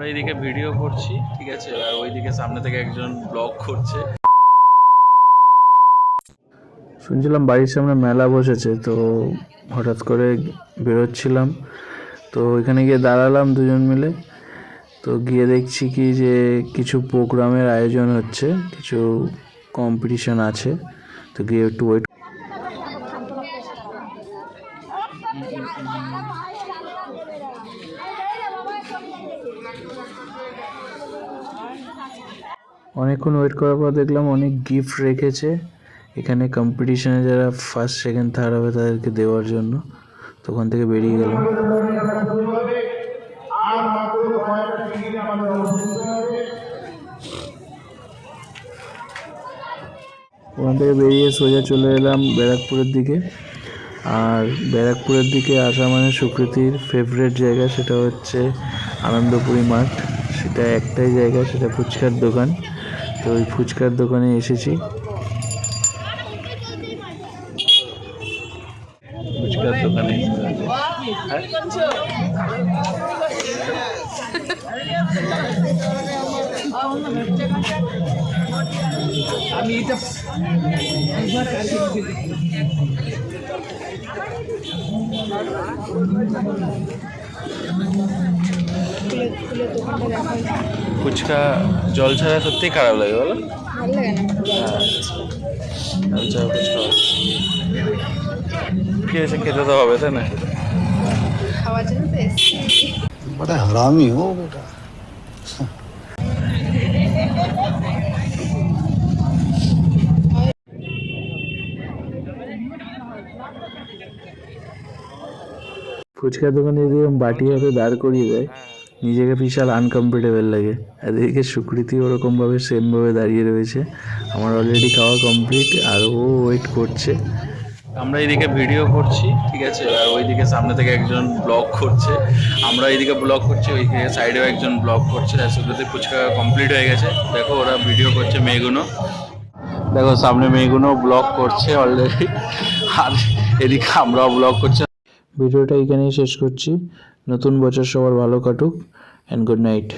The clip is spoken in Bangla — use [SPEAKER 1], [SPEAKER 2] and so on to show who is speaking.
[SPEAKER 1] এইদিকে ভিডিও করছি, ঠিক আছে, আর ওইদিকে সামনে থেকে একজন ব্লগ করছে। শুনছিলাম বাড়ির সামনে মেলা বসেছে, তো হঠাৎ করে বেরোচ্ছিলাম, তো ওইখানে গিয়ে দাঁড়ালাম দুজন মিলে। তো গিয়ে দেখছি কি যে কিছু প্রোগ্রামের আয়োজন হচ্ছে, কিছু কম্পিটিশন আছে, তো গিয়ে একটু ওয়েট। অনেকক্ষণ ওয়েট করার পর দেখলাম অনেক গিফট রেখেছে এখানে কম্পিটিশনে, যারা ফার্স্ট সেকেন্ড থার্ড হবে তাদেরকে দেওয়ার জন্য। তো ওখান থেকে বেরিয়ে গেলাম। ওখান থেকে বেরিয়ে সোজা চলে এলাম ব্যারাকপুরের দিকে। আর ব্যারাকপুরের দিকে আসা মানে সুকৃতির ফেভারিট জায়গা, সেটা হচ্ছে আনন্দপুরি মাঠ। সেটা একটাই জায়গা, সেটা ফুচকার দোকান। তো ওই ফুচকার দোকানে এসেছি। ফুচকার দোকানে ফুচকা জল ছাড়া সত্যি খারাপ লাগে, বলো?
[SPEAKER 2] ভালো লাগে না,
[SPEAKER 1] জল ছাড়া ফুচকা কি হয়েছে, খেতে তো হবে, তাই না?
[SPEAKER 2] খাওয়ার জন্য তো এসেছি।
[SPEAKER 3] बड़ा हरामी हो बेटा।
[SPEAKER 1] ফুচকার দোকানে যদি বাটি হাতে দাঁড় করিয়ে দেয়, নিজেকে বিশাল আনকমফোর্টেবল লাগে। আর এদিকে সুকৃতি ওরকমভাবে সেমভাবে দাঁড়িয়ে রয়েছে। আমার অলরেডি খাওয়া কমপ্লিট, আর ও ওয়েট করছে। আমরা এইদিকে ভিডিও করছি, ঠিক আছে, আর ওইদিকে সামনে থেকে একজন ব্লগ করছে। আমরা এইদিকে ব্লগ করছি, ওইদিকে সাইডেও একজন ব্লগ করছে। আর সুকৃতি ফুচকা কমপ্লিট হয়ে গেছে, দেখো ওরা ভিডিও করছে মেয়েগুলো। দেখো সামনে মেয়েগুলো ব্লগ করছে অলরেডি, আর এদিকে আমরাও ব্লগ করছি। ভিডিওটা এখানেই শেষ করছি। নতুন বছর সবার ভালো কাটুক, অ্যান্ড গুড নাইট।